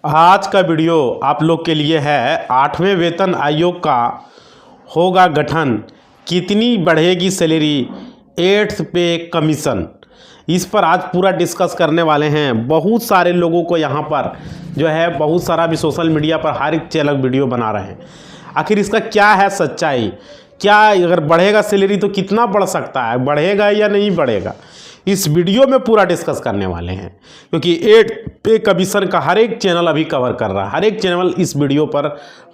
आज का वीडियो आप लोग के लिए है 8वें वेतन आयोग का होगा गठन, कितनी बढ़ेगी सैलरी, 8th पे कमीशन। इस पर आज पूरा डिस्कस करने वाले हैं। बहुत सारे लोगों को यहाँ पर जो है बहुत सारा भी सोशल मीडिया पर हर एक चैनल वीडियो बना रहे हैं। आखिर इसका क्या है सच्चाई, क्या अगर बढ़ेगा सैलरी तो कितना बढ़ सकता है, बढ़ेगा या नहीं बढ़ेगा, इस वीडियो में पूरा डिस्कस करने वाले हैं। क्योंकि 8 पे कमीशन का हर एक चैनल अभी कवर कर रहा है, हर एक चैनल इस वीडियो पर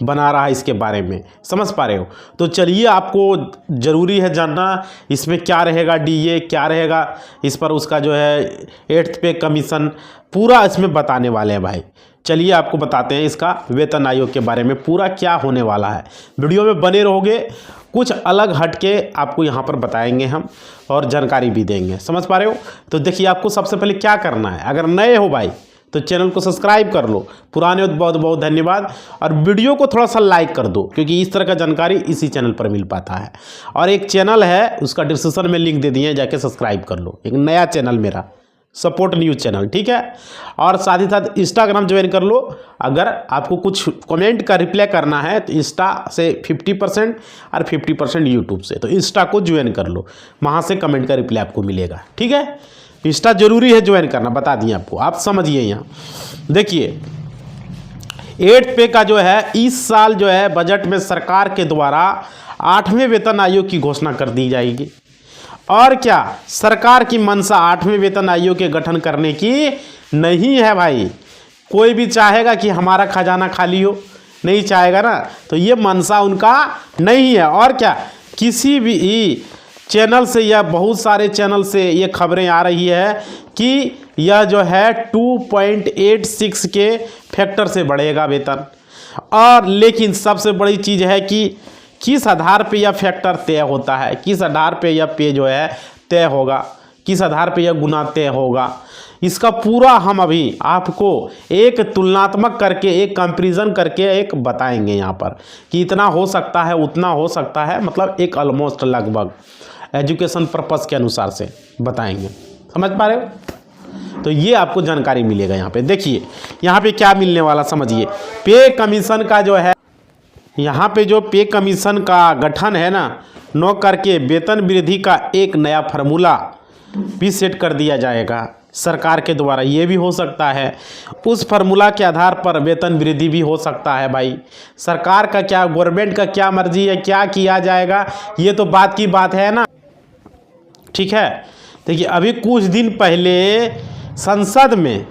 बना रहा है इसके बारे में, समझ पा रहे हो। तो चलिए, आपको ज़रूरी है जानना इसमें क्या रहेगा, डीए क्या रहेगा, इस पर उसका जो है 8th पे कमीशन पूरा इसमें बताने वाले हैं भाई। चलिए आपको बताते हैं इसका वेतन आयोग के बारे में पूरा क्या होने वाला है। वीडियो में बने रहोगे, कुछ अलग हट के आपको यहाँ पर बताएंगे हम और जानकारी भी देंगे, समझ पा रहे हो। तो देखिए, आपको सबसे पहले क्या करना है, अगर नए हो भाई तो चैनल को सब्सक्राइब कर लो, पुराने हो तो बहुत बहुत धन्यवाद। और वीडियो को थोड़ा सा लाइक कर दो, क्योंकि इस तरह का जानकारी इसी चैनल पर मिल पाता है। और एक चैनल है, उसका डिस्क्रिप्शन में लिंक दे दिए, जाके सब्सक्राइब कर लो, एक नया चैनल मेरा सपोर्ट न्यूज़ चैनल, ठीक है। और साथ ही साथ इंस्टाग्राम ज्वाइन कर लो। अगर आपको कुछ कमेंट का रिप्लाई करना है तो इंस्टा से 50% और 50% यूट्यूब से, तो इंस्टा को ज्वाइन कर लो, वहाँ से कमेंट का रिप्लाई आपको मिलेगा, ठीक है। इंस्टा जरूरी है ज्वाइन करना, बता दिए आपको, आप समझिए। यहाँ देखिए, 8 पे का जो है इस साल जो है बजट में सरकार के द्वारा 8वें वेतन आयोग की घोषणा कर दी जाएगी। और क्या, सरकार की मंशा 8वें वेतन आयोग के गठन करने की नहीं है भाई। कोई भी चाहेगा कि हमारा खजाना खाली हो, नहीं चाहेगा ना, तो ये मंशा उनका नहीं है। और क्या, किसी भी चैनल से या बहुत सारे चैनल से ये खबरें आ रही है कि यह जो है 2.86 के फैक्टर से बढ़ेगा वेतन। और लेकिन सबसे बड़ी चीज़ है कि किस आधार पे यह फैक्टर तय होता है, किस आधार पे यह पे जो है तय होगा, किस आधार पे यह गुना तय होगा, इसका पूरा हम अभी आपको एक तुलनात्मक करके, एक कंपैरिजन करके एक बताएंगे यहाँ पर कि इतना हो सकता है, उतना हो सकता है, मतलब एक ऑलमोस्ट लगभग एजुकेशन पर्पस के अनुसार से बताएंगे, समझ पा रहे हो। तो ये आपको जानकारी मिलेगा यहाँ पे। देखिए यहाँ पे क्या मिलने वाला, समझिए। पे कमीशन का जो है, यहाँ पे जो पे कमीशन का गठन है ना, नो करके वेतन वृद्धि का एक नया फार्मूला भी सेट कर दिया जाएगा सरकार के द्वारा। ये भी हो सकता है, उस फार्मूला के आधार पर वेतन वृद्धि भी हो सकता है भाई। सरकार का क्या, गवर्नमेंट का क्या मर्जी है, क्या किया जाएगा, ये तो बात की बात है ना, ठीक है। देखिए, अभी कुछ दिन पहले संसद में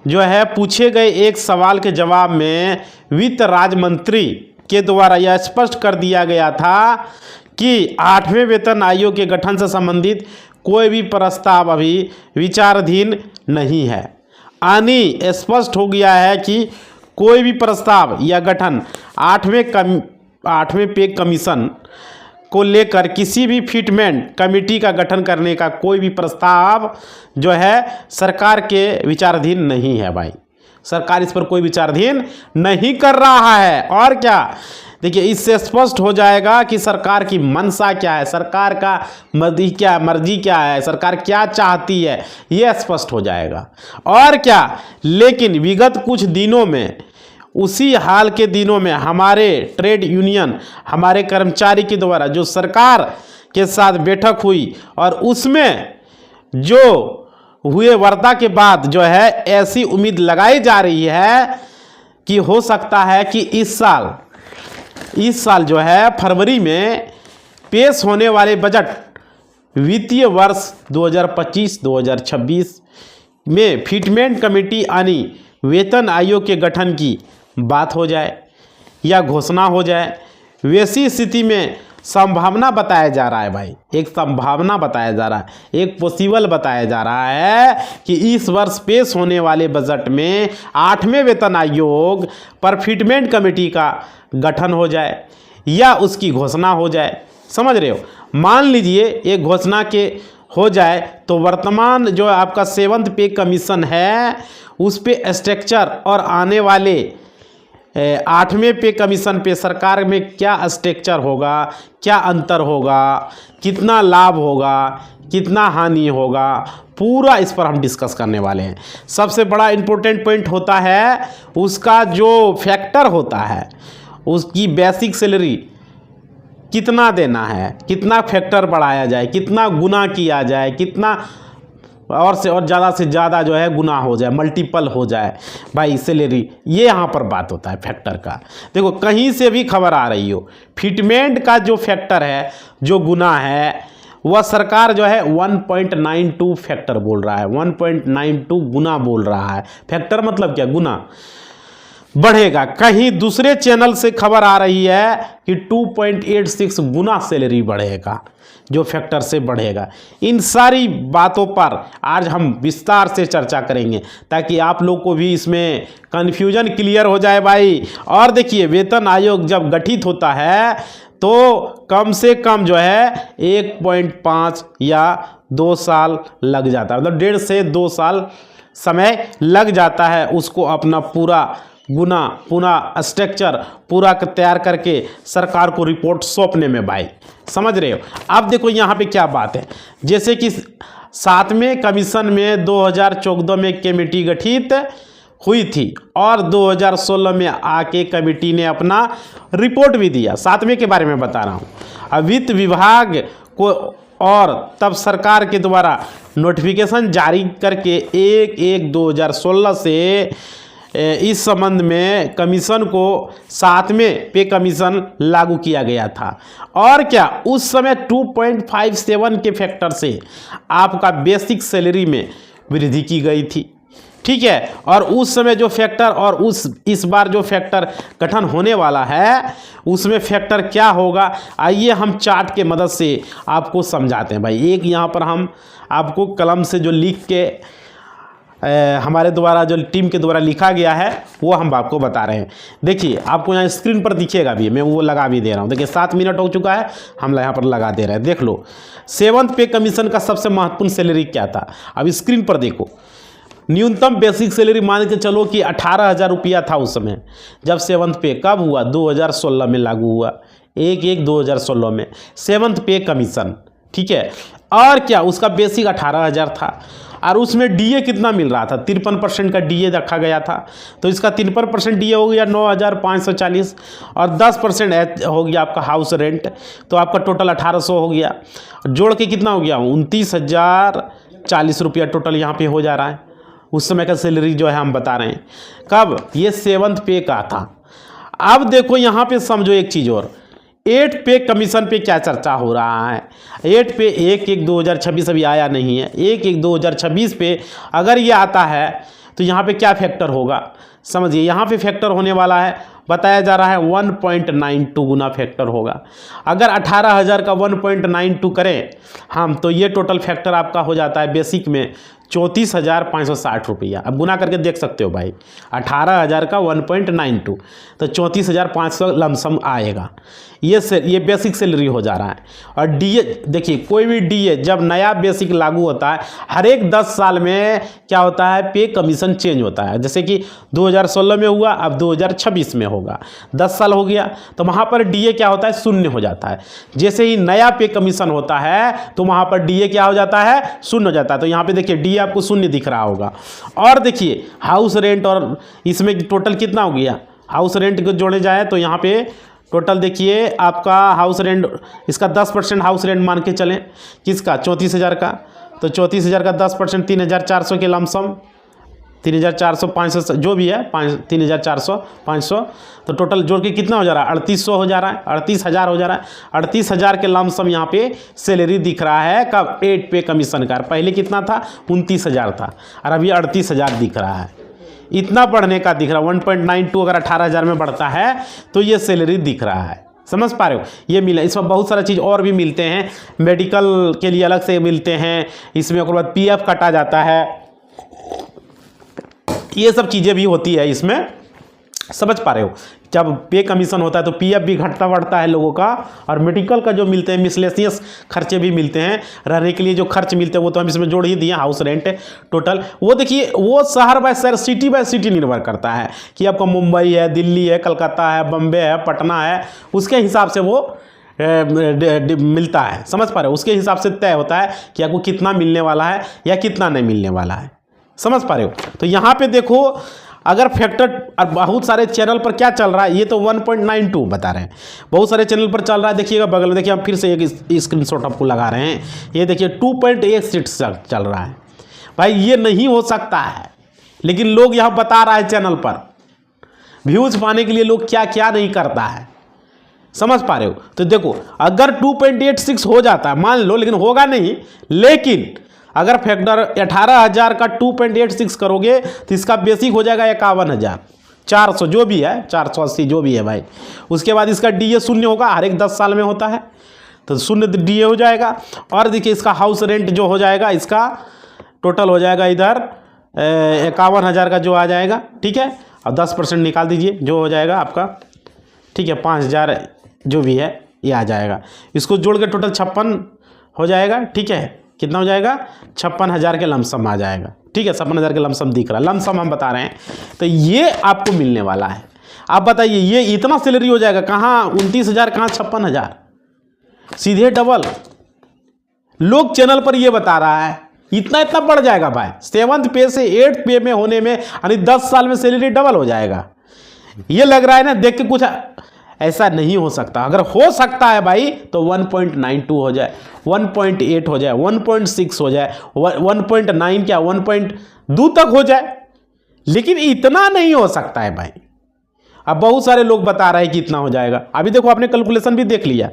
जो है पूछे गए एक सवाल के जवाब में वित्त राज्य मंत्री के द्वारा यह स्पष्ट कर दिया गया था कि 8वें वेतन आयोग के गठन से संबंधित कोई भी प्रस्ताव अभी विचाराधीन नहीं है। यानी स्पष्ट हो गया है कि कोई भी प्रस्ताव या गठन 8वें पे कमीशन को लेकर किसी भी फिटमेंट कमेटी का गठन करने का कोई भी प्रस्ताव जो है सरकार के विचाराधीन नहीं है भाई। सरकार इस पर कोई विचाराधीन नहीं कर रहा है। और क्या, देखिए, इससे स्पष्ट हो जाएगा कि सरकार की मंशा क्या है, सरकार का मर्जी क्या है, सरकार क्या चाहती है, ये स्पष्ट हो जाएगा। और क्या, लेकिन विगत कुछ दिनों में, उसी हाल के दिनों में हमारे ट्रेड यूनियन, हमारे कर्मचारी के द्वारा जो सरकार के साथ बैठक हुई और उसमें जो हुए वार्ता के बाद जो है ऐसी उम्मीद लगाई जा रही है कि हो सकता है कि इस साल जो है फरवरी में पेश होने वाले बजट वित्तीय वर्ष 2025-2026 में फिटमेंट कमेटी यानी वेतन आयोग के गठन की बात हो जाए या घोषणा हो जाए। वैसी स्थिति में संभावना बताया जा रहा है भाई, एक संभावना बताया जा रहा है, एक पॉसिबल बताया जा रहा है कि इस वर्ष पेश होने वाले बजट में 8वें वेतन आयोग पर फिटमेंट कमेटी का गठन हो जाए या उसकी घोषणा हो जाए, समझ रहे हो। मान लीजिए एक घोषणा के हो जाए तो वर्तमान जो आपका 7th पे कमीशन है उस पे स्ट्रक्चर और आने वाले 8वें पे कमीशन पे सरकार में क्या स्ट्रक्चर होगा, क्या अंतर होगा, कितना लाभ होगा, कितना हानि होगा, पूरा इस पर हम डिस्कस करने वाले हैं। सबसे बड़ा इम्पोर्टेंट पॉइंट होता है उसका जो फैक्टर होता है, उसकी बेसिक सैलरी कितना देना है, कितना फैक्टर बढ़ाया जाए, कितना गुना किया जाए, कितना और से ज़्यादा जो है गुना हो जाए, मल्टीपल हो जाए भाई सैलरी, ये यहाँ पर बात होता है फैक्टर का। देखो कहीं से भी खबर आ रही हो, फिटमेंट का जो फैक्टर है, जो गुना है, वह सरकार जो है 1.92 फैक्टर बोल रहा है, 1.92 गुना बोल रहा है। फैक्टर मतलब क्या, गुना बढ़ेगा। कहीं दूसरे चैनल से खबर आ रही है कि 2.86 गुना सैलरी बढ़ेगा, जो फैक्टर से बढ़ेगा। इन सारी बातों पर आज हम विस्तार से चर्चा करेंगे ताकि आप लोग को भी इसमें कन्फ्यूजन क्लियर हो जाए भाई। और देखिए वेतन आयोग जब गठित होता है तो कम से कम जो है 1.5 या 2 साल लग जाता है, मतलब 1.5 से 2 साल समय लग जाता है उसको अपना पूरा गुना, पूरा स्ट्रक्चर पूरा तैयार करके सरकार को रिपोर्ट सौंपने में भाई, समझ रहे हो। अब देखो यहाँ पे क्या बात है, जैसे कि 7वें कमीशन में 2014 में कमेटी गठित हुई थी और 2016 में आके कमेटी ने अपना रिपोर्ट भी दिया। 7वें के बारे में बता रहा हूँ। अब वित्त विभाग को और तब सरकार के द्वारा नोटिफिकेशन जारी करके 1/1/2016 से इस संबंध में कमीशन को 7वें पे कमीशन लागू किया गया था। और क्या उस समय 2.57 के फैक्टर से आपका बेसिक सैलरी में वृद्धि की गई थी, ठीक है। और उस समय जो फैक्टर और इस बार जो फैक्टर गठन होने वाला है उसमें फैक्टर क्या होगा, आइए हम चार्ट के मदद से आपको समझाते हैं भाई। एक यहाँ पर हम आपको कलम से जो लिख के हमारे द्वारा जो टीम के द्वारा लिखा गया है वो हम आपको बता रहे हैं। देखिए आपको यहाँ स्क्रीन पर दिखेगा भी, मैं वो लगा भी दे रहा हूँ। देखिए 7 मिनट हो चुका है, हम यहाँ पर लगा दे रहे हैं, देख लो। 7th पे कमीशन का सबसे महत्वपूर्ण सैलरी क्या था, अब स्क्रीन पर देखो। न्यूनतम बेसिक सैलरी मान के चलो कि 18,000 रुपया था उस समय जब 7th पे कब हुआ, 2016 में लागू हुआ, 1/1/2016 में 7th पे कमीशन, ठीक है। और क्या उसका बेसिक 18,000 था और उसमें डीए कितना मिल रहा था, 53% का डीए रखा गया था। तो इसका 53% डीए हो गया 9,540 और 10% हो गया आपका हाउस रेंट, तो आपका टोटल 1,800 हो गया। जोड़ के कितना हो गया, 29,040 रुपया टोटल यहाँ पे हो जा रहा है। उस समय का सैलरी जो है हम बता रहे हैं, कब, ये 7th पे का था। अब देखो यहाँ पे समझो एक चीज़ और, 8 पे कमीशन पे क्या चर्चा हो रहा है। 8 पे 1/1/2026 अभी आया नहीं है, 1/1/2026 पे अगर ये आता है तो यहाँ पे क्या फैक्टर होगा, समझिए। यहाँ पे फैक्टर होने वाला है, बताया जा रहा है 1.92 गुना फैक्टर होगा। अगर 18,000 का 1.92 करें हम तो ये टोटल फैक्टर आपका हो जाता है बेसिक में 34,560 रुपया। अब गुना करके देख सकते हो भाई, 18,000 का 1.92 तो 34,500 लमसम आएगा। ये बेसिक सैलरी हो जा रहा है। और डीए देखिए, कोई भी डीए जब नया बेसिक लागू होता है हर एक 10 साल में क्या होता है, पे कमीशन चेंज होता है। जैसे कि 2016 में हुआ, अब 2026 में होगा, 10 साल हो गया तो वहाँ पर डीए क्या होता है, शून्य हो जाता है। जैसे ही नया पे कमीशन होता है तो वहाँ पर डीए क्या हो जाता है, शून्य हो जाता है। तो यहाँ पे देखिए डीए आपको शून्य दिख रहा होगा। और देखिए हाउस रेंट और इसमें टोटल कितना हो गया, हाउस रेंट को जोड़े जाए तो यहाँ पे टोटल देखिए आपका हाउस रेंट, इसका 10% हाउस रेंट मान के चलें, किसका, 34,000 का। तो 34,000 का 10% 3,400 के लमसम, 3,400 500 जो भी है, 3,400 500, तो टोटल जोड़ के कितना हो जा रहा है, 3,800 हो जा रहा है, 38,000 हो जा रहा है। 38,000 के लमसम यहाँ पे सैलरी दिख रहा है कब, 8 पे कमीशन का। पहले कितना था, 29,000 था और अभी 38,000 दिख रहा है। इतना बढ़ने का दिख रहा है, 1.92 अगर 18,000 में बढ़ता है तो ये सैलरी दिख रहा है, समझ पा रहे हो। ये मिला, इसमें बहुत सारा चीज़ और भी मिलते हैं, मेडिकल के लिए अलग से मिलते हैं, इसमें उसके बाद PF काटा जाता है, ये सब चीज़ें भी होती है इसमें। समझ पा रहे हो। जब पे कमीशन होता है तो पीएफ भी घटता बढ़ता है लोगों का, और मेडिकल का जो मिलते हैं मिसलेनियस खर्चे भी मिलते हैं, रहने के लिए जो खर्च मिलते हैं वो तो हम इसमें जोड़ ही दिए, हाउस रेंट टोटल। वो देखिए वो शहर बाय शहर सिटी बाय सिटी निर्भर करता है कि आपका मुंबई है, दिल्ली है, कलकत्ता है, बम्बे है, पटना है, उसके हिसाब से वो मिलता है। समझ पा रहे हो, उसके हिसाब से तय होता है कि आपको कितना मिलने वाला है या कितना नहीं मिलने वाला है। समझ पा रहे हो। तो यहाँ पे देखो अगर फैक्टर, और बहुत सारे चैनल पर क्या चल रहा है, ये तो 1.92 बता रहे हैं, बहुत सारे चैनल पर चल रहा है। देखिएगा बगल में, देखिए हम फिर से एक स्क्रीनशॉट आपको लगा रहे हैं, ये देखिए 2.86 चल रहा है। भाई ये नहीं हो सकता है, लेकिन लोग यहाँ बता रहा है चैनल पर, व्यूज पाने के लिए लोग क्या क्या नहीं करता है। समझ पा रहे हो। तो देखो अगर 2.86 हो जाता है मान लो, लेकिन होगा नहीं, लेकिन अगर फैक्टर 18,000 का 2.86 करोगे तो इसका बेसिक हो जाएगा 51,400 जो भी है, 480 जो भी है भाई। उसके बाद इसका डीए शून्य होगा, हर एक 10 साल में होता है, तो शून्य डीए हो जाएगा। और देखिए इसका हाउस रेंट जो हो जाएगा, इसका टोटल हो जाएगा इधर 51,000 का जो आ जाएगा, ठीक है। और 10% निकाल दीजिए जो हो जाएगा आपका, ठीक है, 5,000 जो भी है ये आ जाएगा। इसको जोड़ के टोटल 56 हो जाएगा, ठीक है। कितना हो जाएगा? 56,000 के लमसम आ जाएगा, ठीक है। 56,000 के लमसम दिख रहा है, लमसम हम बता रहे हैं। तो ये आपको मिलने वाला है। आप बताइए ये इतना सैलरी हो जाएगा, कहाँ 29,000, कहाँ 56,000, सीधे डबल। लोग चैनल पर ये बता रहा है इतना इतना बढ़ जाएगा भाई, 7th पे से 8th पे में होने में, यानी 10 साल में सैलरी डबल हो जाएगा। ये लग रहा है ना देख के कुछ, ऐसा नहीं हो सकता। अगर हो सकता है भाई तो 1.92 हो जाए, 1.8 हो जाए, 1.6 हो जाए, 1.9 क्या 1.2 तक हो जाए, लेकिन इतना नहीं हो सकता है भाई। अब बहुत सारे लोग बता रहे हैं कि इतना हो जाएगा। अभी देखो आपने कैलकुलेशन भी देख लिया,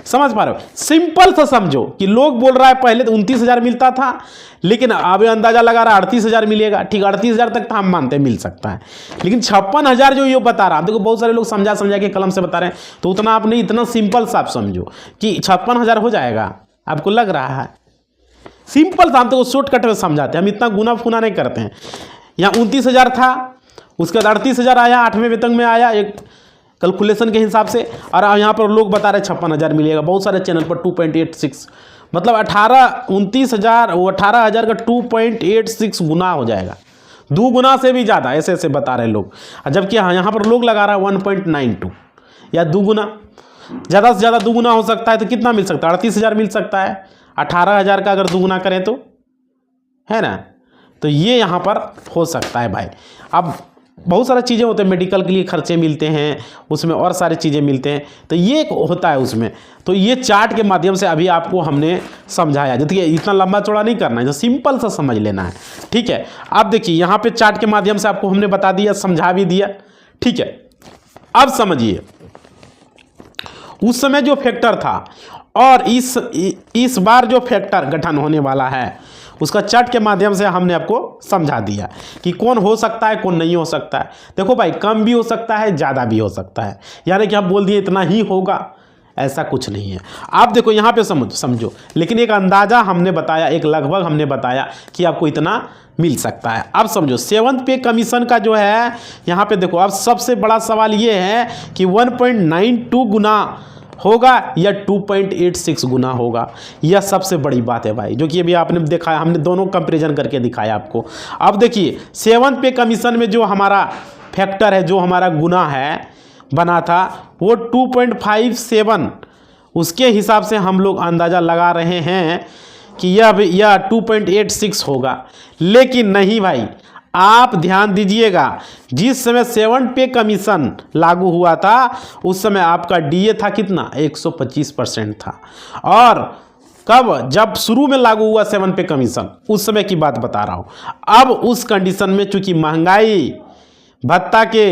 समझ पा रहे हो। सिंपल सा समझो कि लोग बोल रहा है पहले तो 29,000 मिलता था, लेकिन अब अंदाजा लगा रहा 38,000 मिलेगा, ठीक। 38,000 तक तो हम मानते मिल सकता है, लेकिन 56,000 जो ये बता रहा, देखो बहुत सारे लोग समझा के कलम से बता रहे हैं, तो उतना आप नहीं, इतना सिंपल सा आप समझो कि 56,000 हो जाएगा। आपको लग रहा है सिंपल सा, हम तो शॉर्टकट में समझाते हैं, हम इतना गुना फुना नहीं करते हैं। यहाँ 29,000 था, उसके बाद 38,000 आया, 8वें वेतन में आया एक कैलकुलेशन के हिसाब से, और यहाँ पर लोग बता रहे 56,000 मिलेगा। बहुत सारे चैनल पर 2.86 मतलब 29,000 वो 18,000 का 2.86 गुना हो जाएगा, 2 गुना से भी ज़्यादा, ऐसे ऐसे बता रहे लोग। जबकि यहाँ पर लोग लगा रहा है 1.92 या 2 गुना, ज़्यादा से ज़्यादा 2 गुना हो सकता है। तो कितना मिल सकता है? 38,000 मिल सकता है। 18,000 का अगर 2 गुना करें तो, है ना। तो ये यहाँ पर हो सकता है भाई। अब बहुत सारी चीज़ें होते हैं, मेडिकल के लिए खर्चे मिलते हैं, उसमें और सारी चीज़ें मिलते हैं, तो ये होता है उसमें। तो ये चार्ट के माध्यम से अभी आपको हमने समझाया, देखिए इतना लंबा चौड़ा नहीं करना है, तो सिंपल सा समझ लेना है, ठीक है। अब देखिए यहाँ पे चार्ट के माध्यम से आपको हमने बता दिया, समझा भी दिया, ठीक है। अब समझिए उस समय जो फैक्टर था और इस बार जो फैक्टर गठन होने वाला है, उसका चार्ट के माध्यम से हमने आपको समझा दिया कि कौन हो सकता है, कौन नहीं हो सकता है। देखो भाई कम भी हो सकता है, ज़्यादा भी हो सकता है, यानी कि हम बोल दिए इतना ही होगा, ऐसा कुछ नहीं है। आप देखो यहाँ पे समझो, लेकिन एक अंदाज़ा हमने बताया, एक लगभग हमने बताया कि आपको इतना मिल सकता है। अब समझो 7th पे कमीशन का जो है यहाँ पे देखो, अब सबसे बड़ा सवाल ये है कि 1.92 गुना होगा या 2.86 गुना होगा। यह सबसे बड़ी बात है भाई, जो कि अभी आपने दिखाया, हमने दोनों कंपैरिजन करके दिखाया आपको। अब देखिए 7th पे कमीशन में जो हमारा फैक्टर है, जो हमारा गुना है बना था, वो 2.57, उसके हिसाब से हम लोग अंदाज़ा लगा रहे हैं कि यह 2.86 होगा। लेकिन नहीं भाई, आप ध्यान दीजिएगा, जिस समय 7th पे कमीशन लागू हुआ था उस समय आपका डीए था कितना, 125% था। और कब, जब शुरू में लागू हुआ 7th पे कमीशन, उस समय की बात बता रहा हूँ। अब उस कंडीशन में चूंकि महंगाई भत्ता के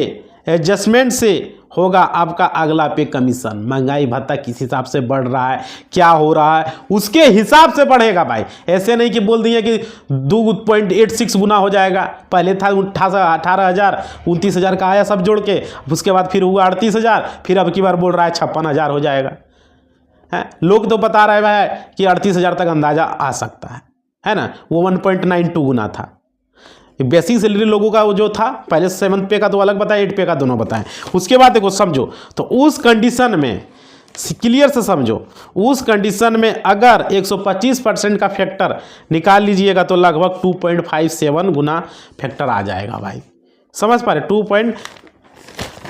एडजस्टमेंट से होगा आपका अगला पे कमीशन, महंगाई भत्ता किस हिसाब से बढ़ रहा है, क्या हो रहा है, उसके हिसाब से बढ़ेगा भाई। ऐसे नहीं कि बोल दिए कि 2.86 गुना हो जाएगा। पहले था 18,000, 29,000 का आया सब जोड़ के, उसके बाद फिर हुआ 38,000, फिर अब की बार बोल रहा है 56,000 हो जाएगा। है लोग तो बता रहे भाई कि 38,000 तक अंदाजा आ सकता है ना। वो 1.92 गुना था, बेसिक सैलरी लोगों का वो जो था पहले 7 पे का तो अलग बताया, 8 पे का दोनों बताएं। उसके बाद देखो समझो, तो उस कंडीशन में क्लियर से समझो, उस कंडीशन में अगर 125% का फैक्टर निकाल लीजिएगा तो लगभग 2.57 गुना फैक्टर आ जाएगा भाई। समझ पा रहे, 2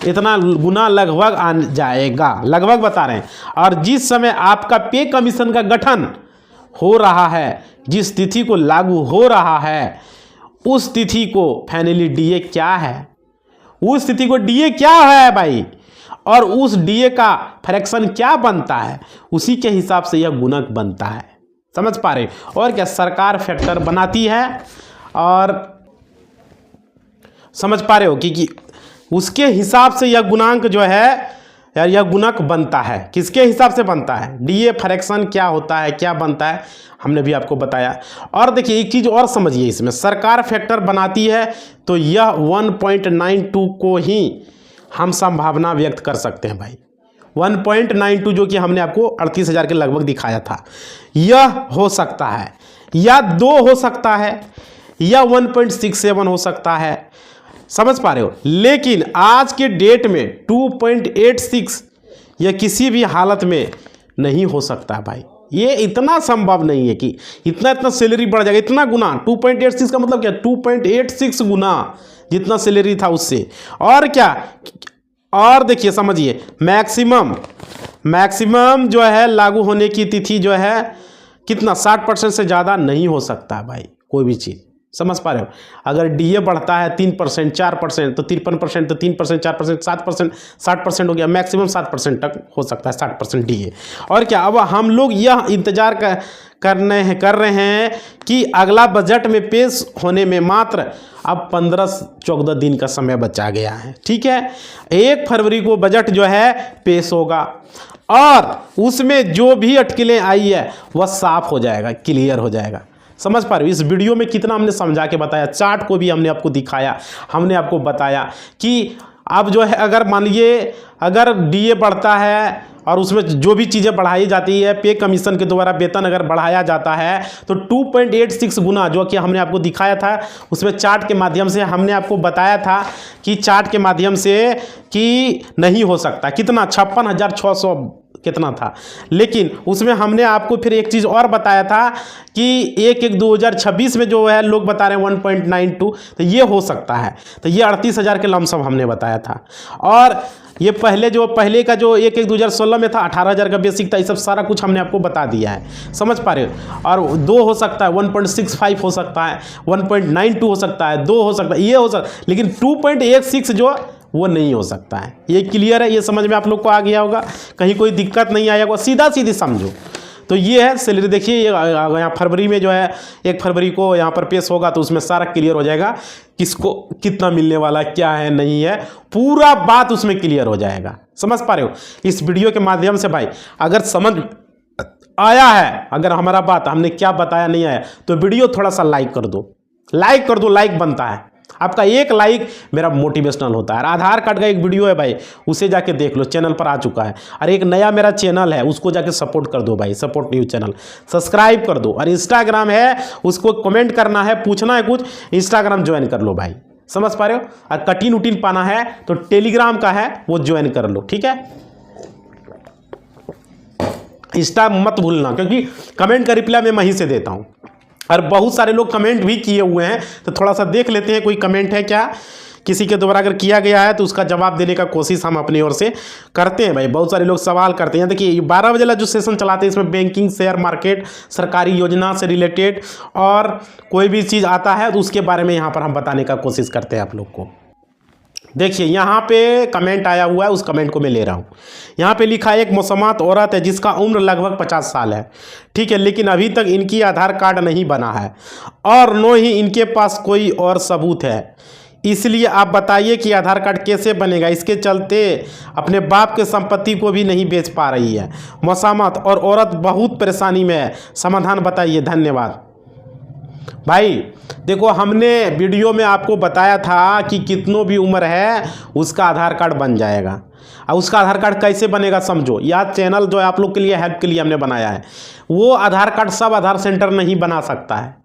इतना गुना लगभग आ जाएगा, लगभग बता रहे हैं। और जिस समय आपका पे कमीशन का गठन हो रहा है, जिस तिथि को लागू हो रहा है, उस तिथि को फाइनली डीए क्या है, उस तिथि को डीए क्या है भाई, और उस डीए का फ्रैक्शन क्या बनता है, उसी के हिसाब से यह गुणक बनता है। समझ पा रहे, और क्या सरकार फैक्टर बनाती है, और समझ पा रहे हो कि उसके हिसाब से यह गुणांक जो है यार, यह गुणक बनता है। किसके हिसाब से बनता है, डीए फ्रैक्शन क्या होता है, क्या बनता है, हमने भी आपको बताया। और देखिए एक चीज़ और समझिए, इसमें सरकार फैक्टर बनाती है तो यह 1.92 को ही हम संभावना व्यक्त कर सकते हैं भाई। 1.92 जो कि हमने आपको 38,000 के लगभग दिखाया था, यह हो सकता है, या 2 हो सकता है, या 1.67 हो सकता है। समझ पा रहे हो, लेकिन आज के डेट में 2.86 यह किसी भी हालत में नहीं हो सकता भाई। ये इतना संभव नहीं है कि इतना सैलरी बढ़ जाएगा, इतना गुना। 2.86 का मतलब क्या, 2.86 गुना जितना सैलरी था उससे। और क्या, और देखिए समझिए, मैक्सिमम जो है लागू होने की तिथि जो है कितना, 60% से ज़्यादा नहीं हो सकता भाई कोई भी चीज़। समझ पा रहे हो, अगर डीए बढ़ता है 3%, 4% तो 53%, तो 3%, 4%, 7%, 60% हो गया, मैक्सिमम 7% तक हो सकता है 60% डीए। और क्या, अब हम लोग यह इंतजार कर रहे हैं कि अगला बजट में पेश होने में मात्र अब 15-14 दिन का समय बचा गया है। ठीक है, 1 फरवरी को बजट जो है पेश होगा, और उसमें जो भी अटकलें आई है वह साफ हो जाएगा, क्लियर हो जाएगा। समझ पा रहे हो, इस वीडियो में कितना हमने समझा के बताया, चार्ट को भी हमने आपको दिखाया, हमने आपको बताया कि अब जो है अगर मान लीजिए अगर डीए बढ़ता है और उसमें जो भी चीज़ें बढ़ाई जाती है, पे कमीशन के द्वारा वेतन अगर बढ़ाया जाता है तो 2.86 गुना जो कि हमने आपको दिखाया था, उसमें चार्ट के माध्यम से हमने आपको बताया था कि चार्ट के माध्यम से कि नहीं हो सकता। कितना, 56,600 कितना था, लेकिन उसमें हमने आपको फिर एक चीज़ और बताया था कि 1/1/2026 में जो है लोग बता रहे हैं 1.92, तो ये हो सकता है। तो ये 38,000 के लमसम हमने बताया था। और ये पहले का जो 1/1/2016 में था 18,000 का बेसिक था। ये सब सारा कुछ हमने आपको बता दिया है। समझ पा रहे हो, और 2 हो सकता है, 1.65 हो सकता है, 1.92 हो सकता है, 2 हो सकता है, ये हो सकता है, लेकिन 2.86 जो वो नहीं हो सकता है। ये क्लियर है, ये समझ में आप लोग को आ गया होगा, कहीं कोई दिक्कत नहीं आएगा, सीधा सीधी समझो। तो ये है सैलरी। देखिए ये यहाँ फरवरी में जो है 1 फरवरी को यहाँ पर पेश होगा, तो उसमें सारा क्लियर हो जाएगा, किसको कितना मिलने वाला, क्या है नहीं है, पूरा बात उसमें क्लियर हो जाएगा। समझ पा रहे हो, इस वीडियो के माध्यम से भाई अगर समझ आया है, अगर हमारा बात हमने क्या बताया नहीं आया, तो वीडियो थोड़ा सा लाइक कर दो, लाइक बनता है। आपका एक लाइक मेरा मोटिवेशनल होता है। आधार कार्ड का एक वीडियो है भाई, उसे जाके देख लो, चैनल पर आ चुका है। और एक नया मेरा चैनल है, उसको जाके सपोर्ट कर दो भाई, सपोर्ट न्यूज चैनल सब्सक्राइब कर दो। और इंस्टाग्राम है, उसको कमेंट करना है, पूछना है कुछ, इंस्टाग्राम ज्वाइन कर लो भाई। समझ पा रहे हो, और कटिन उटिन पाना है तो टेलीग्राम का है, वो ज्वाइन कर लो। ठीक है, इंस्टा मत भूलना, क्योंकि कमेंट का रिप्लाई मैं वहीं से देता हूँ। और बहुत सारे लोग कमेंट भी किए हुए हैं, तो थोड़ा सा देख लेते हैं कोई कमेंट है क्या, किसी के द्वारा अगर किया गया है तो उसका जवाब देने का कोशिश हम अपनी ओर से करते हैं भाई। बहुत सारे लोग सवाल करते हैं। देखिए 12 बजे वाला जो सेशन चलाते हैं, इसमें बैंकिंग, शेयर मार्केट, सरकारी योजना से रिलेटेड और कोई भी चीज़ आता है तो उसके बारे में यहाँ पर हम बताने का कोशिश करते हैं आप लोग को। देखिए यहाँ पे कमेंट आया हुआ है, उस कमेंट को मैं ले रहा हूँ। यहाँ पे लिखा है, एक मौसमात औरत है जिसका उम्र लगभग 50 साल है, ठीक है, लेकिन अभी तक इनकी आधार कार्ड नहीं बना है और न ही इनके पास कोई और सबूत है। इसलिए आप बताइए कि आधार कार्ड कैसे बनेगा। इसके चलते अपने बाप के संपत्ति को भी नहीं बेच पा रही है। मौसमात और औरत बहुत परेशानी में है, समाधान बताइए, धन्यवाद। भाई देखो, हमने वीडियो में आपको बताया था कि कितनों भी उम्र है उसका आधार कार्ड बन जाएगा। अब उसका आधार कार्ड कैसे बनेगा समझो। यह चैनल जो है आप लोग के लिए हेल्प के लिए हमने बनाया है। वो आधार कार्ड सब आधार सेंटर नहीं बना सकता है,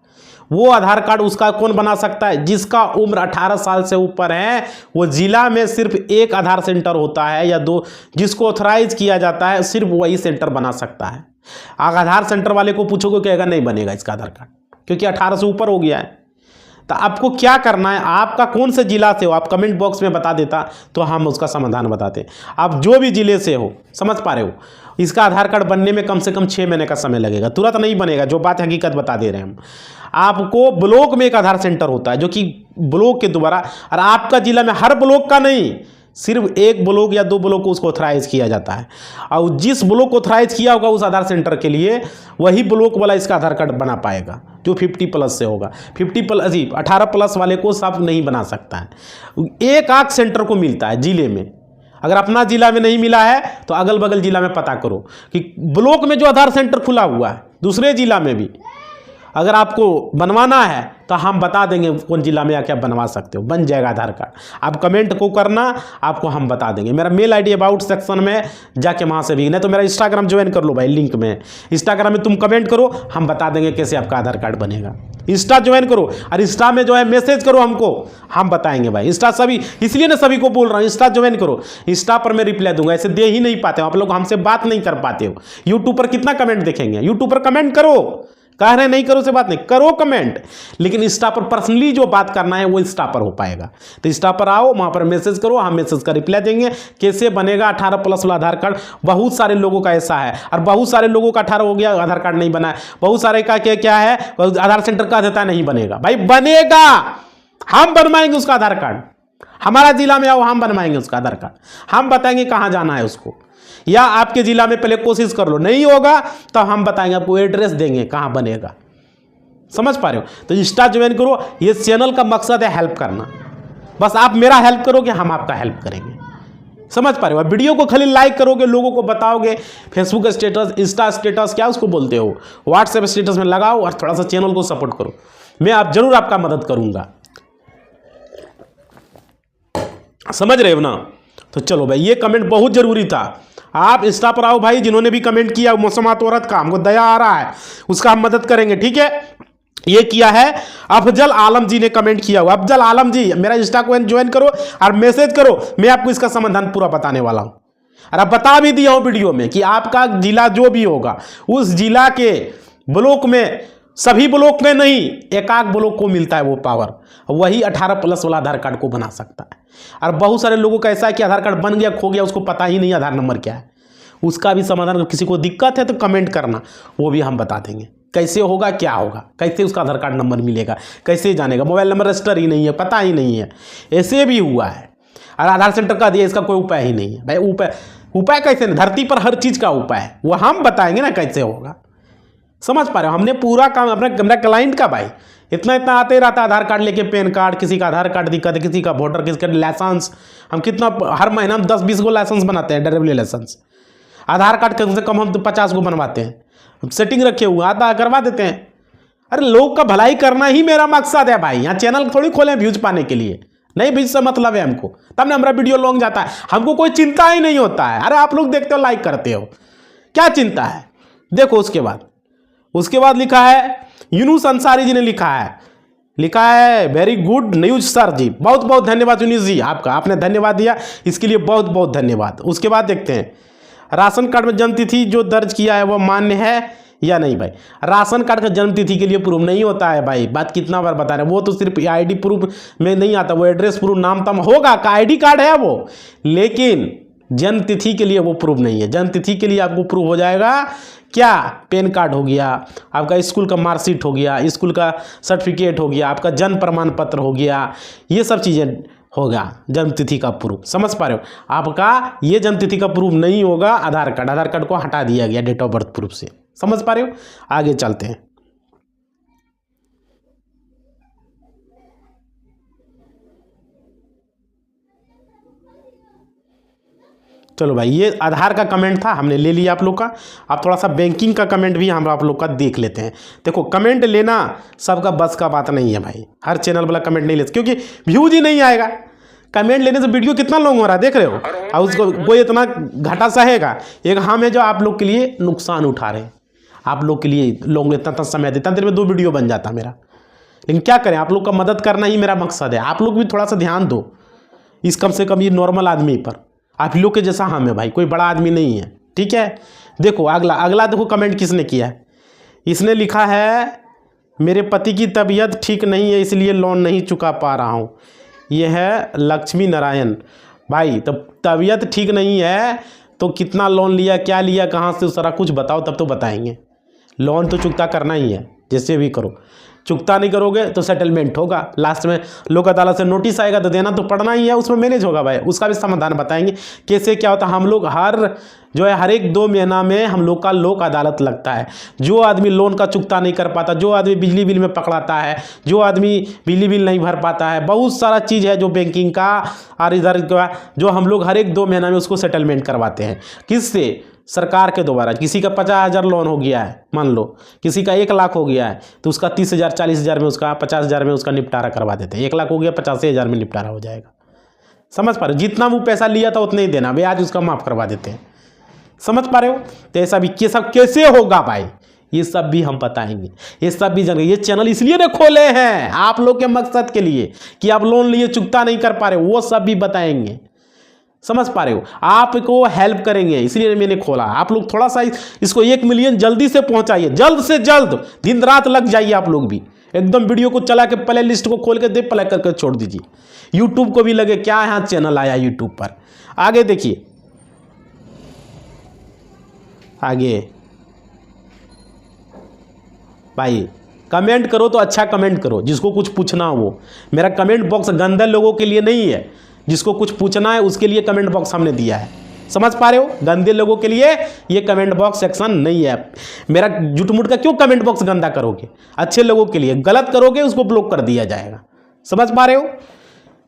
वो आधार कार्ड उसका कौन बना सकता है? जिसका उम्र 18 साल से ऊपर है। वो जिला में सिर्फ एक आधार सेंटर होता है या दो, जिसको ऑथराइज किया जाता है, सिर्फ वही सेंटर बना सकता है। आधार सेंटर वाले को पूछोगे कहेगा नहीं बनेगा इसका आधार कार्ड, क्योंकि 18 से ऊपर हो गया है। तो आपको क्या करना है, आपका कौन से जिला से हो आप कमेंट बॉक्स में बता देता तो हम उसका समाधान बताते। आप जो भी जिले से हो, समझ पा रहे हो, इसका आधार कार्ड बनने में कम से कम 6 महीने का समय लगेगा, तुरंत नहीं बनेगा। जो बात हकीकत बता दे रहे हैं हम आपको। ब्लॉक में एक आधार सेंटर होता है जो कि ब्लॉक के द्वारा, और आपका जिला में हर ब्लॉक का नहीं, सिर्फ एक ब्लॉक या 2 ब्लॉक को उसको ऑथराइज किया जाता है, और जिस ब्लॉक को ऑथराइज किया होगा उस आधार सेंटर के लिए, वही ब्लॉक वाला इसका आधार कार्ड बना पाएगा जो 50+ से होगा। 18+ वाले को सब नहीं बना सकता है। एक आध सेंटर को मिलता है जिले में। अगर अपना जिला में नहीं मिला है तो अगल बगल जिला में पता करो कि ब्लॉक में जो आधार सेंटर खुला हुआ है दूसरे जिला में भी अगर आपको बनवाना है तो हम बता देंगे कौन जिला में आके आप बनवा सकते हो, बन जाएगा आधार कार्ड। आप कमेंट को करना, आपको हम बता देंगे। मेरा मेल आईडी अबाउट सेक्शन में जाके वहाँ से भी, नहीं तो मेरा इंस्टाग्राम ज्वाइन कर लो भाई, लिंक में। इंस्टाग्राम में तुम कमेंट करो, हम बता देंगे कैसे आपका आधार कार्ड बनेगा। इंस्टा ज्वाइन करो और इंस्टा में जो है मैसेज करो हमको, हम बताएंगे भाई। इंस्टा सभी, इसलिए ना सभी को बोल रहा हूँ इंस्टा ज्वाइन करो। इंस्टा पर मैं रिप्लाई दूंगा, ऐसे दे ही नहीं पाते हो आप लोग, हमसे बात नहीं कर पाते हो। यूट्यूब पर कितना कमेंट देखेंगे? यूट्यूब पर कमेंट करो, कह रहे नहीं करो से बात नहीं, करो कमेंट, लेकिन इंस्टा पर पर्सनली जो बात करना है वो इंस्टा पर हो पाएगा। तो इंस्टा पर आओ, वहाँ पर मैसेज करो, हम मैसेज का रिप्लाई देंगे। कैसे बनेगा 18+ वाला आधार कार्ड? बहुत सारे लोगों का ऐसा है, और बहुत सारे लोगों का 18 हो गया आधार कार्ड नहीं बना है। बहुत सारे का क्या है, आधार सेंटर का देता नहीं बनेगा। भाई बनेगा, हम बनवाएंगे उसका आधार कार्ड। हमारा जिला में आओ, हम बनवाएंगे उसका आधार कार्ड, हम बताएंगे कहाँ जाना है उसको। या आपके जिला में पहले कोशिश कर लो, नहीं होगा तो हम बताएंगे, आपको एड्रेस देंगे कहाँ बनेगा। समझ पा रहे हो? तो इंस्टा ज्वाइन करो। ये चैनल का मकसद है हेल्प करना, बस आप मेरा हेल्प करोगे, हम आपका हेल्प करेंगे। समझ पा रहे हो? वीडियो को खाली लाइक करोगे, लोगों को बताओगे, फेसबुक स्टेटस, इंस्टा स्टेटस, क्या उसको बोलते हो, व्हाट्सएप स्टेटस में लगाओ, और थोड़ा सा चैनल को सपोर्ट करो। मैं जरूर आपका मदद करूंगा। समझ रहे हो ना? तो चलो भाई, ये कमेंट बहुत जरूरी था। आप इंस्टा पर आओ भाई, जिन्होंने भी कमेंट किया मौसमात औरत का, हमको दया आ रहा है, उसका हम मदद करेंगे, ठीक है। ये किया है अफजल आलम जी ने कमेंट किया हुआ। अफजल आलम जी, मेरा इंस्टा को ज्वाइन करो और मैसेज करो, मैं आपको इसका समाधान पूरा बताने वाला हूं। और अब बता भी दिया हूं वीडियो में कि आपका जिला जो भी होगा, उस जिला के ब्लॉक में, सभी ब्लॉक में नहीं, एक आध ब्लॉक को मिलता है वो पावर, वही 18+ वाला आधार कार्ड को बना सकता है। और बहुत सारे लोगों का ऐसा है कि आधार कार्ड बन गया, खो गया, उसको पता ही नहीं आधार नंबर क्या है। उसका भी समाधान, अगर किसी को दिक्कत है तो कमेंट करना, वो भी हम बता देंगे कैसे होगा, क्या होगा, कैसे उसका आधार कार्ड नंबर मिलेगा, कैसे जानेगा। मोबाइल नंबर रजिस्टर ही नहीं है, पता ही नहीं है, ऐसे भी हुआ है। और आधार सेंटर का दिया, इसका कोई उपाय ही नहीं है भाई। उपाय कैसे? धरती पर हर चीज़ का उपाय है, वो हम बताएंगे ना कैसे होगा। समझ पा रहे हो? हमने पूरा काम अपना क्लाइंट का भाई इतना आते रहता है, आधार कार्ड लेके, पैन कार्ड, किसी का आधार कार्ड दिक्कत है, किसी का वोटर, किसी का लाइसेंस। हम कितना हर महीना हम 10-20 को लाइसेंस बनाते हैं, ड्राइविंग लाइसेंस। आधार कार्ड कम से कम हम तो 50 को बनवाते हैं, सेटिंग रखे हुए आता करवा देते हैं। अरे लोग का भलाई करना ही मेरा मकसद है भाई। यहाँ चैनल थोड़ी खोले व्यूज पाने के लिए, नहीं व्यूज से मतलब है हमको, तब ना हमारा वीडियो लॉन्ग जाता है, हमको कोई चिंता ही नहीं होता है। अरे आप लोग देखते हो, लाइक करते हो, क्या चिंता है? देखो उसके बाद लिखा है यूनुस अंसारी जी ने लिखा है वेरी गुड न्यूज सर जी। बहुत बहुत धन्यवाद यूनुस जी आपका, आपने धन्यवाद दिया, इसके लिए बहुत बहुत धन्यवाद। उसके बाद देखते हैं, राशन कार्ड में जन्म तिथि जो दर्ज किया है वो मान्य है या नहीं? भाई राशन कार्ड का जन्म तिथि के लिए प्रूफ नहीं होता है भाई, बात कितना बार बता रहे हैं। वो तो सिर्फ आईडी प्रूफ में नहीं आता, वो एड्रेस प्रूफ, नाम तम होगा का आईडी कार्ड है वो, लेकिन जन्म तिथि के लिए वो प्रूफ नहीं है। जन्म तिथि के लिए आपको प्रूफ हो जाएगा क्या? पैन कार्ड हो गया, आपका स्कूल का मार्कशीट हो गया, स्कूल का सर्टिफिकेट हो गया, आपका जन्म प्रमाण पत्र हो गया, ये सब चीज़ें होगा जन्म तिथि का प्रूफ। समझ पा रहे हो? आपका ये जन्म तिथि का प्रूफ नहीं होगा, आधार कार्ड को हटा दिया गया डेट ऑफ बर्थ प्रूफ से। समझ पा रहे हो? आगे चलते हैं। चलो भाई, ये आधार का कमेंट था, हमने ले लिया आप लोग का। अब थोड़ा सा बैंकिंग का कमेंट भी हम आप लोग का देख लेते हैं। देखो, कमेंट लेना सबका बस का बात नहीं है भाई, हर चैनल वाला कमेंट नहीं लेते, क्योंकि व्यूज ही नहीं आएगा। कमेंट लेने से वीडियो कितना लॉन्ग हो रहा है, देख रहे हो, और उसको कोई इतना घाटा सहेगा। एक हम है जो आप लोग के लिए नुकसान उठा रहे हैं, आप लोग के लिए लोग इतना समय देता, देर में 2 वीडियो बन जाता मेरा। लेकिन क्या करें, आप लोग का मदद करना ही मेरा मकसद है। आप लोग भी थोड़ा सा ध्यान दो इस कम से कम ये नॉर्मल आदमी पर। आप लोग के जैसा हम है भाई, कोई बड़ा आदमी नहीं है, ठीक है। देखो अगला देखो कमेंट किसने किया है। इसने लिखा है मेरे पति की तबीयत ठीक नहीं है इसलिए लोन नहीं चुका पा रहा हूँ। ये है लक्ष्मी नारायण भाई। तब तबीयत ठीक नहीं है तो कितना लोन लिया, क्या लिया, कहाँ से, सारा कुछ बताओ तब तो बताएंगे। लोन तो चुकता करना ही है, जैसे भी करो। चुकता नहीं करोगे तो सेटलमेंट होगा, लास्ट में लोक अदालत से नोटिस आएगा तो देना तो पड़ना ही है, उसमें मैनेज होगा भाई। उसका भी समाधान बताएंगे कैसे क्या होता है। हम लोग हर एक 2 महीना में हम लोग का लोक अदालत लगता है। जो आदमी लोन का चुकता नहीं कर पाता, जो आदमी बिजली बिल में पकड़ाता है, जो आदमी बिजली बिल नहीं भर पाता है, बहुत सारा चीज़ है जो बैंकिंग का और इधर का, जो हम लोग हर एक 2 महीना में उसको सेटलमेंट करवाते हैं। किससे? सरकार के द्वारा। किसी का 50,000 लोन हो गया है, मान लो किसी का 1 लाख हो गया है, तो उसका 30,000 40,000 में, उसका 50,000 में उसका निपटारा करवा देते हैं। 1 लाख हो गया, 85,000 में निपटारा हो जाएगा। समझ पा रहे हो? जितना वो पैसा लिया था उतना ही देना, ब्याज उसका माफ़ करवा देते हैं। समझ पा रहे हो? तो ऐसा भी कैसे होगा भाई, ये सब भी हम बताएंगे, ये सब भी जानेंगे। ये चैनल इसलिए ना खोले हैं आप लोग के मकसद के लिए कि आप लोन लिए चुकता नहीं कर पा रहे, वो सब भी बताएंगे। समझ पा रहे हो? आपको हेल्प करेंगे, इसलिए मैंने खोला। आप लोग थोड़ा सा इसको 1 मिलियन जल्दी से पहुंचाइए, जल्द से जल्द, दिन रात लग जाइए। आप लोग भी एकदम वीडियो को चला के प्ले लिस्ट को खोल के दे प्ले करके छोड़ दीजिए। यूट्यूब को भी लगे क्या यहाँ चैनल आया यूट्यूब पर। आगे देखिए, आगे भाई कमेंट करो तो अच्छा कमेंट करो, जिसको कुछ पूछना हो। मेरा कमेंट बॉक्स गंदे लोगों के लिए नहीं है, जिसको कुछ पूछना है उसके लिए कमेंट बॉक्स हमने दिया है। समझ पा रहे हो? गंदे लोगों के लिए ये कमेंट बॉक्स सेक्शन नहीं है। मेरा झूठ-मूठ का क्यों कमेंट बॉक्स गंदा करोगे? अच्छे लोगों के लिए। गलत करोगे उसको ब्लॉक कर दिया जाएगा। समझ पा रहे हो?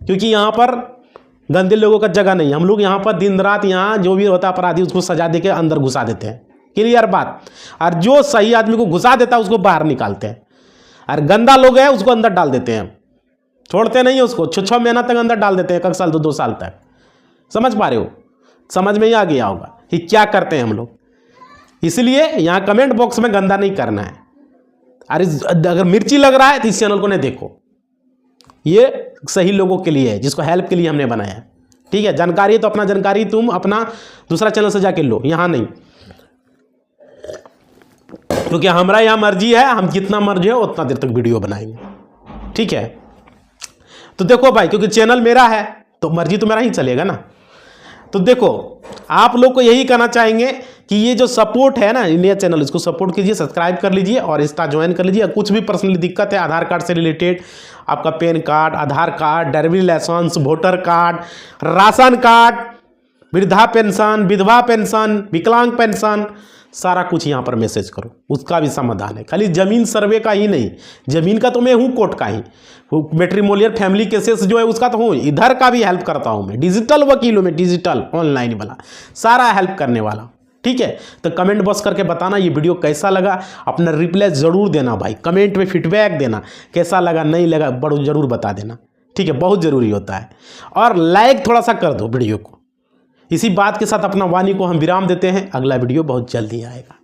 क्योंकि यहाँ पर गंदे लोगों का जगह नहीं। हम लोग यहाँ पर दिन रात यहाँ जो भी होता अपराधी उसको सजा दे के अंदर घुसा देते हैं। क्लियर बात? और जो सही आदमी को घुसा देता है उसको बाहर निकालते हैं, और गंदा लोग है उसको अंदर डाल देते हैं, छोड़ते नहीं है उसको। 6 महीना तक अंदर डाल देते हैं, 1 साल 2 साल तक। समझ पा रहे हो? समझ में ही आ गया होगा कि क्या करते हैं हम लोग। इसलिए यहाँ कमेंट बॉक्स में गंदा नहीं करना है। अरे अगर मिर्ची लग रहा है तो इस चैनल को नहीं देखो, ये सही लोगों के लिए है, जिसको हेल्प के लिए हमने बनाया है। ठीक है? जानकारी है तो अपना जानकारी तुम अपना दूसरा चैनल से जाके लो, यहाँ नहीं। क्योंकि हमारा यहाँ मर्जी है, हम जितना मर्जी है उतना देर तक वीडियो बनाएंगे। ठीक है? तो देखो भाई, क्योंकि चैनल मेरा है तो मर्जी तो मेरा ही चलेगा ना। तो देखो आप लोग को यही कहना चाहेंगे कि ये जो सपोर्ट है ना इंडिया चैनल, इसको सपोर्ट कीजिए, सब्सक्राइब कर लीजिए और इंस्टा ज्वाइन कर लीजिए। कुछ भी पर्सनली दिक्कत है आधार कार्ड से रिलेटेड, आपका PAN card, Aadhaar card, driving licence, voter card, ration card, वृद्धा पेंशन, विधवा पेंशन, विकलांग पेंशन, सारा कुछ यहाँ पर मैसेज करो, उसका भी समाधान है। खाली ज़मीन सर्वे का ही नहीं, ज़मीन का तो मैं हूँ कोर्ट का ही, मैट्रिमोनियल फैमिली केसेस जो है उसका तो हूँ, इधर का भी हेल्प करता हूँ मैं। डिजिटल वकील हूँ मैं, डिजिटल ऑनलाइन वाला, सारा हेल्प करने वाला। ठीक है? तो कमेंट बॉक्स करके बताना ये वीडियो कैसा लगा, अपना रिप्लाई ज़रूर देना भाई, कमेंट में फीडबैक देना, कैसा लगा नहीं लगा बड़ो ज़रूर बता देना। ठीक है? बहुत ज़रूरी होता है। और लाइक थोड़ा सा कर दो वीडियो को। इसी बात के साथ अपना वाणी को हम विराम देते हैं। अगला वीडियो बहुत जल्दी आएगा।